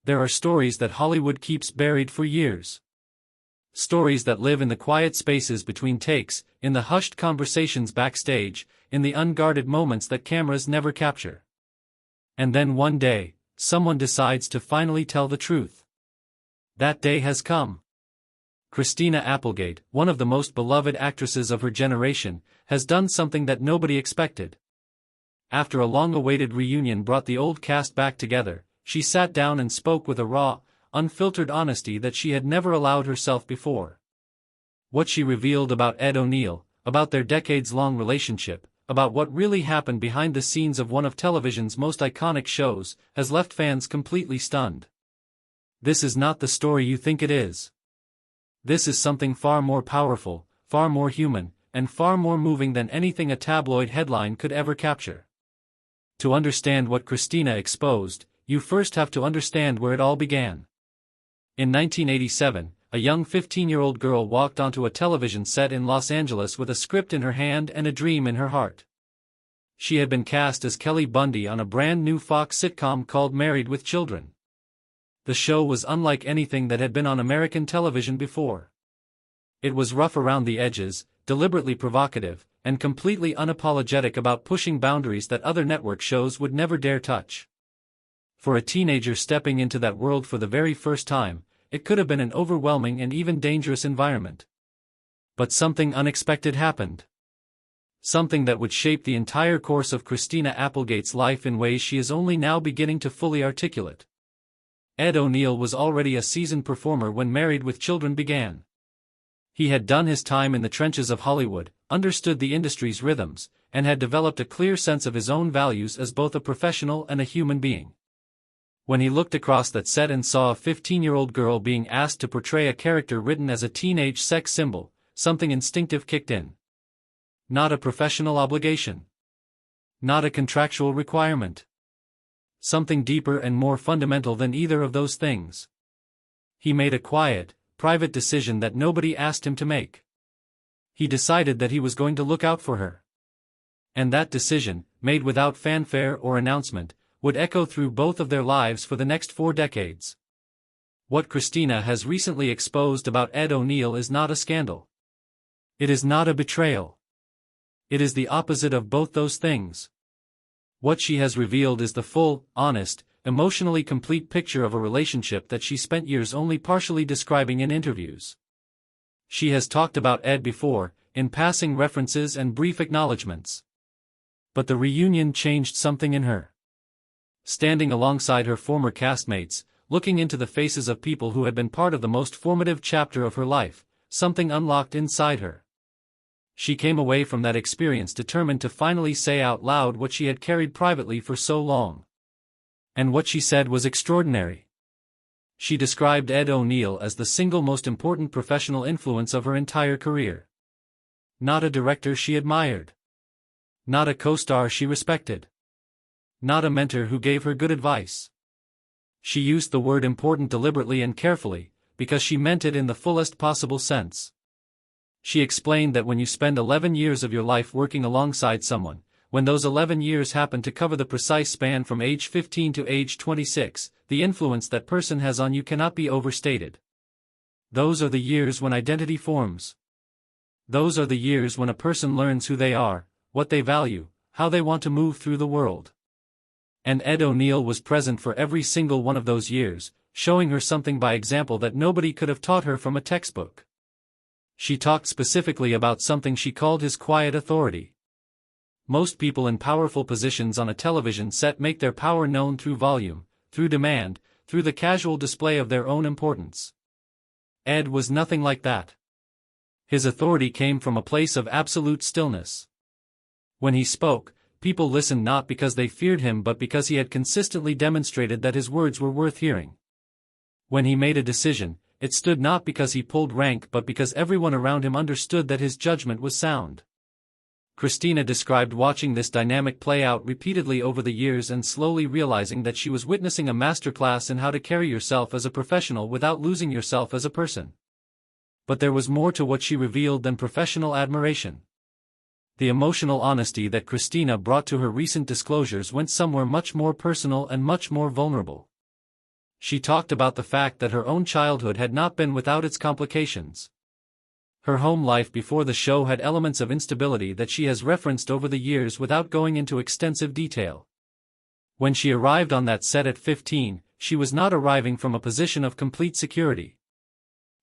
There are stories that Hollywood keeps buried for years. Stories that live in the quiet spaces between takes, in the hushed conversations backstage, in the unguarded moments that cameras never capture. And then one day, someone decides to finally tell the truth. That day has come. Christina Applegate, one of the most beloved actresses of her generation, has done something that nobody expected. After a long-awaited reunion brought the old cast back together, she sat down and spoke with a raw, unfiltered honesty that she had never allowed herself before. What she revealed about Ed O'Neill, about their decades-long relationship, about what really happened behind the scenes of one of television's most iconic shows, has left fans completely stunned. This is not the story you think it is. This is something far more powerful, far more human, and far more moving than anything a tabloid headline could ever capture. To understand what Christina exposed, you first have to understand where it all began. In 1987, a young 15-year-old girl walked onto a television set in Los Angeles with a script in her hand and a dream in her heart. She had been cast as Kelly Bundy on a brand new Fox sitcom called Married with Children. The show was unlike anything that had been on American television before. It was rough around the edges, deliberately provocative, and completely unapologetic about pushing boundaries that other network shows would never dare touch. For a teenager stepping into that world for the very first time, it could have been an overwhelming and even dangerous environment. But something unexpected happened. Something that would shape the entire course of Christina Applegate's life in ways she is only now beginning to fully articulate. Ed O'Neill was already a seasoned performer when Married with Children began. He had done his time in the trenches of Hollywood, understood the industry's rhythms, and had developed a clear sense of his own values as both a professional and a human being. When he looked across that set and saw a 15-year-old girl being asked to portray a character written as a teenage sex symbol, something instinctive kicked in. Not a professional obligation. Not a contractual requirement. Something deeper and more fundamental than either of those things. He made a quiet, private decision that nobody asked him to make. He decided that he was going to look out for her. And that decision, made without fanfare or announcement, would echo through both of their lives for the next 4 decades. What Christina has recently exposed about Ed O'Neill is not a scandal. It is not a betrayal. It is the opposite of both those things. What she has revealed is the full, honest, emotionally complete picture of a relationship that she spent years only partially describing in interviews. She has talked about Ed before, in passing references and brief acknowledgments. But the reunion changed something in her. Standing alongside her former castmates, looking into the faces of people who had been part of the most formative chapter of her life, something unlocked inside her. She came away from that experience determined to finally say out loud what she had carried privately for so long. And what she said was extraordinary. She described Ed O'Neill as the single most important professional influence of her entire career. Not a director she admired. Not a co-star she respected. Not a mentor who gave her good advice. She used the word important deliberately and carefully, because she meant it in the fullest possible sense. She explained that when you spend 11 years of your life working alongside someone, when those 11 years happen to cover the precise span from age 15 to age 26, the influence that person has on you cannot be overstated. Those are the years when identity forms. Those are the years when a person learns who they are, what they value, how they want to move through the world. And Ed O'Neill was present for every single one of those years, showing her something by example that nobody could have taught her from a textbook. She talked specifically about something she called his quiet authority. Most people in powerful positions on a television set make their power known through volume, through demand, through the casual display of their own importance. Ed was nothing like that. His authority came from a place of absolute stillness. When he spoke, people listened not because they feared him but because he had consistently demonstrated that his words were worth hearing. When he made a decision, it stood not because he pulled rank but because everyone around him understood that his judgment was sound. Christina described watching this dynamic play out repeatedly over the years and slowly realizing that she was witnessing a masterclass in how to carry yourself as a professional without losing yourself as a person. But there was more to what she revealed than professional admiration. The emotional honesty that Christina brought to her recent disclosures went somewhere much more personal and much more vulnerable. She talked about the fact that her own childhood had not been without its complications. Her home life before the show had elements of instability that she has referenced over the years without going into extensive detail. When she arrived on that set at 15, she was not arriving from a position of complete security.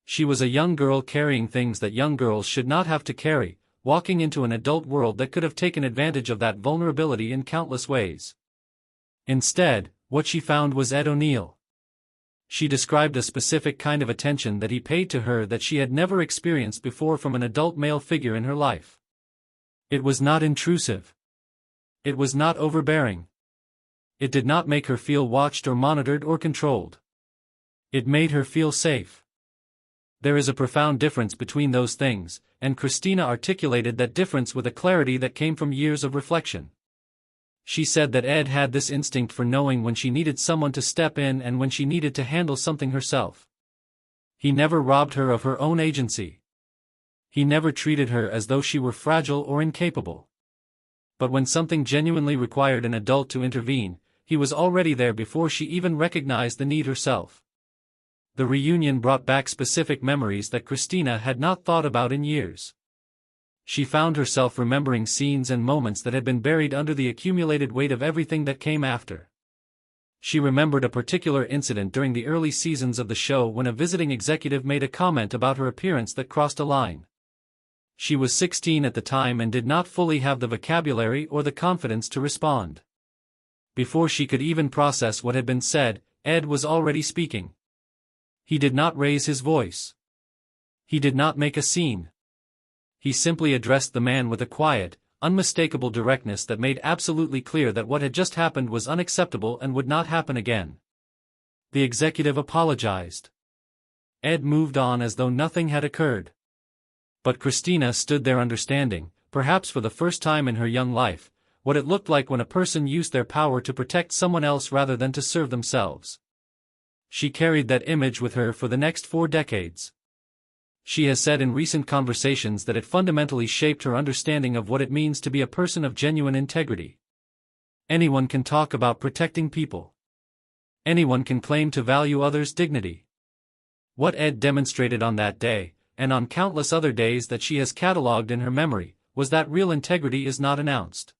She was a young girl carrying things that young girls should not have to carry, walking into an adult world that could have taken advantage of that vulnerability in countless ways. Instead, what she found was Ed O'Neill. She described a specific kind of attention that he paid to her that she had never experienced before from an adult male figure in her life. It was not intrusive. It was not overbearing. It did not make her feel watched or monitored or controlled. It made her feel safe. There is a profound difference between those things, and Christina articulated that difference with a clarity that came from years of reflection. She said that Ed had this instinct for knowing when she needed someone to step in and when she needed to handle something herself. He never robbed her of her own agency. He never treated her as though she were fragile or incapable. But when something genuinely required an adult to intervene, he was already there before she even recognized the need herself. The reunion brought back specific memories that Christina had not thought about in years. She found herself remembering scenes and moments that had been buried under the accumulated weight of everything that came after. She remembered a particular incident during the early seasons of the show when a visiting executive made a comment about her appearance that crossed a line. She was 16 at the time and did not fully have the vocabulary or the confidence to respond. Before she could even process what had been said, Ed was already speaking. He did not raise his voice. He did not make a scene. He simply addressed the man with a quiet, unmistakable directness that made absolutely clear that what had just happened was unacceptable and would not happen again. The executive apologized. Ed moved on as though nothing had occurred. But Christina stood there understanding, perhaps for the first time in her young life, what it looked like when a person used their power to protect someone else rather than to serve themselves. She carried that image with her for the next 4 decades. She has said in recent conversations that it fundamentally shaped her understanding of what it means to be a person of genuine integrity. Anyone can talk about protecting people. Anyone can claim to value others' dignity. What Ed demonstrated on that day, and on countless other days that she has catalogued in her memory, was that real integrity is not announced.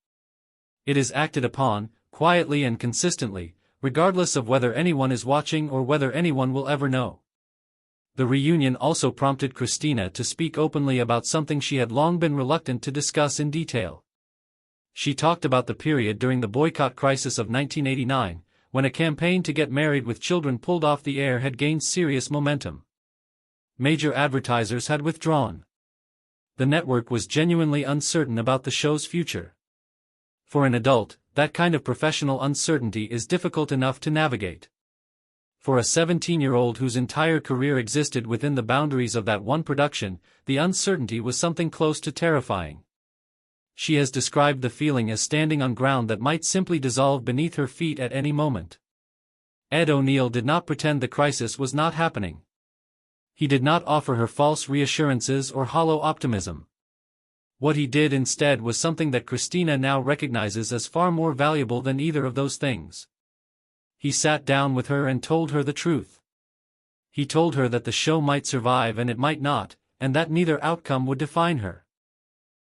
It is acted upon, quietly and consistently, regardless of whether anyone is watching or whether anyone will ever know. The reunion also prompted Christina to speak openly about something she had long been reluctant to discuss in detail. She talked about the period during the boycott crisis of 1989, when a campaign to get married with children pulled off the air had gained serious momentum. Major advertisers had withdrawn. The network was genuinely uncertain about the show's future. For an adult, that kind of professional uncertainty is difficult enough to navigate. For a 17-year-old whose entire career existed within the boundaries of that one production, the uncertainty was something close to terrifying. She has described the feeling as standing on ground that might simply dissolve beneath her feet at any moment. Ed O'Neill did not pretend the crisis was not happening. He did not offer her false reassurances or hollow optimism. What he did instead was something that Christina now recognizes as far more valuable than either of those things. He sat down with her and told her the truth. He told her that the show might survive and it might not, and that neither outcome would define her.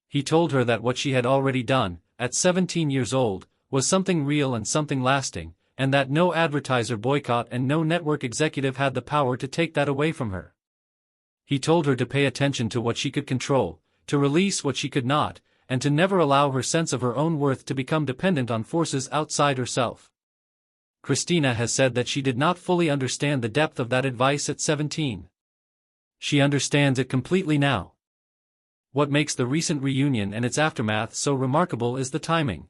He told her that what she had already done, at 17 years old, was something real and something lasting, and that no advertiser boycott and no network executive had the power to take that away from her. He told her to pay attention to what she could control, to release what she could not, and to never allow her sense of her own worth to become dependent on forces outside herself. Christina has said that she did not fully understand the depth of that advice at 17. She understands it completely now. What makes the recent reunion and its aftermath so remarkable is the timing.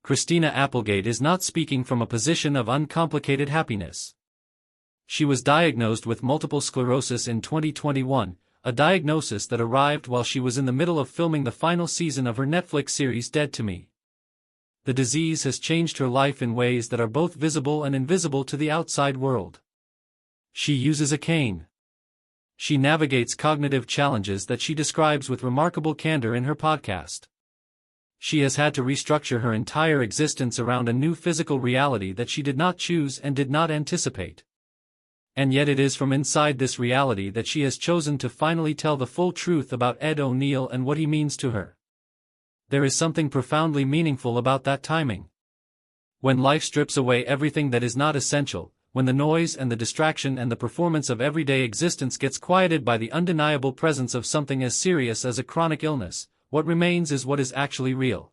Christina Applegate is not speaking from a position of uncomplicated happiness. She was diagnosed with multiple sclerosis in 2021, a diagnosis that arrived while she was in the middle of filming the final season of her Netflix series Dead to Me. The disease has changed her life in ways that are both visible and invisible to the outside world. She uses a cane. She navigates cognitive challenges that she describes with remarkable candor in her podcast. She has had to restructure her entire existence around a new physical reality that she did not choose and did not anticipate. And yet it is from inside this reality that she has chosen to finally tell the full truth about Ed O'Neill and what he means to her. There is something profoundly meaningful about that timing. When life strips away everything that is not essential, when the noise and the distraction and the performance of everyday existence gets quieted by the undeniable presence of something as serious as a chronic illness, what remains is what is actually real.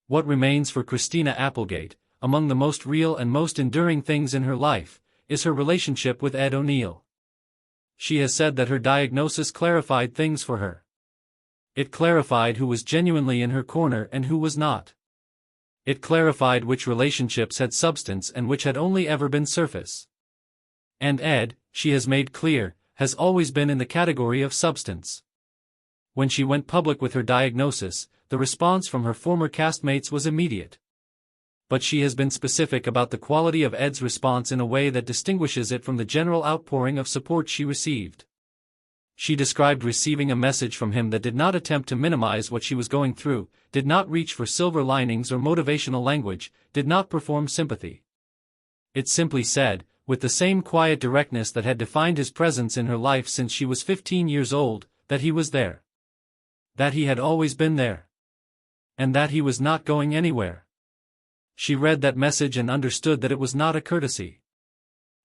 What remains for Christina Applegate, among the most real and most enduring things in her life, is her relationship with Ed O'Neill. She has said that her diagnosis clarified things for her. It clarified who was genuinely in her corner and who was not. It clarified which relationships had substance and which had only ever been surface. And Ed, she has made clear, has always been in the category of substance. When she went public with her diagnosis, the response from her former castmates was immediate. But she has been specific about the quality of Ed's response in a way that distinguishes it from the general outpouring of support she received. She described receiving a message from him that did not attempt to minimize what she was going through, did not reach for silver linings or motivational language, did not perform sympathy. It simply said, with the same quiet directness that had defined his presence in her life since she was 15 years old, that he was there. That he had always been there. And that he was not going anywhere. She read that message and understood that it was not a courtesy.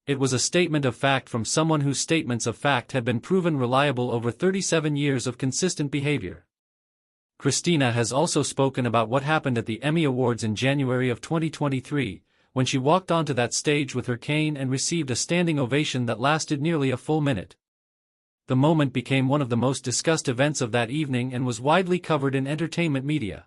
It was a statement of fact from someone whose statements of fact had been proven reliable over 37 years of consistent behavior. Christina has also spoken about what happened at the Emmy Awards in January of 2023, when she walked onto that stage with her cane and received a standing ovation that lasted nearly a full minute. The moment became one of the most discussed events of that evening and was widely covered in entertainment media.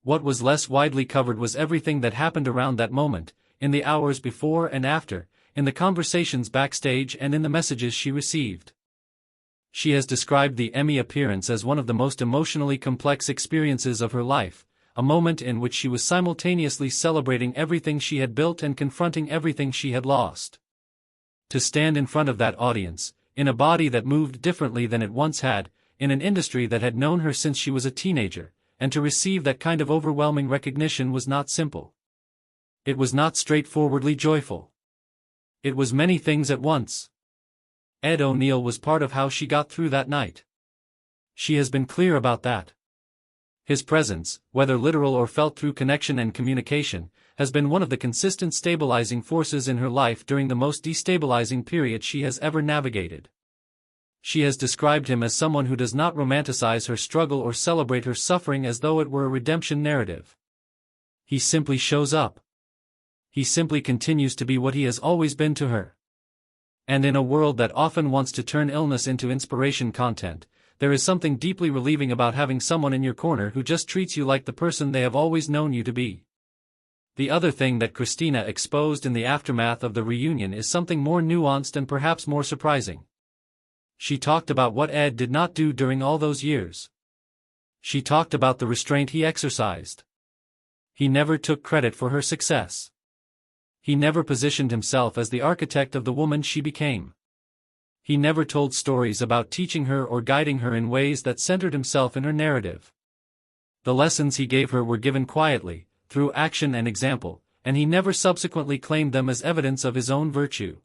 What was less widely covered was everything that happened around that moment, in the hours before and after, in the conversations backstage and in the messages she received. She has described the Emmy appearance as one of the most emotionally complex experiences of her life, a moment in which she was simultaneously celebrating everything she had built and confronting everything she had lost. To stand in front of that audience, in a body that moved differently than it once had, in an industry that had known her since she was a teenager, and to receive that kind of overwhelming recognition was not simple. It was not straightforwardly joyful. It was many things at once. Ed O'Neill was part of how she got through that night. She has been clear about that. His presence, whether literal or felt through connection and communication, has been one of the consistent stabilizing forces in her life during the most destabilizing period she has ever navigated. She has described him as someone who does not romanticize her struggle or celebrate her suffering as though it were a redemption narrative. He simply shows up. He simply continues to be what he has always been to her. And in a world that often wants to turn illness into inspiration content, there is something deeply relieving about having someone in your corner who just treats you like the person they have always known you to be. The other thing that Christina exposed in the aftermath of the reunion is something more nuanced and perhaps more surprising. She talked about what Ed did not do during all those years. She talked about the restraint he exercised. He never took credit for her success. He never positioned himself as the architect of the woman she became. He never told stories about teaching her or guiding her in ways that centered himself in her narrative. The lessons he gave her were given quietly, through action and example, and he never subsequently claimed them as evidence of his own virtue.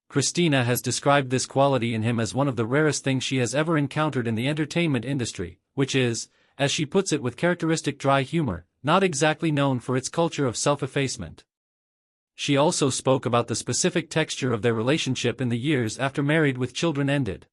Christina has described this quality in him as one of the rarest things she has ever encountered in the entertainment industry, which is, as she puts it with characteristic dry humor, not exactly known for its culture of self-effacement. She also spoke about the specific texture of their relationship in the years after Married with Children ended.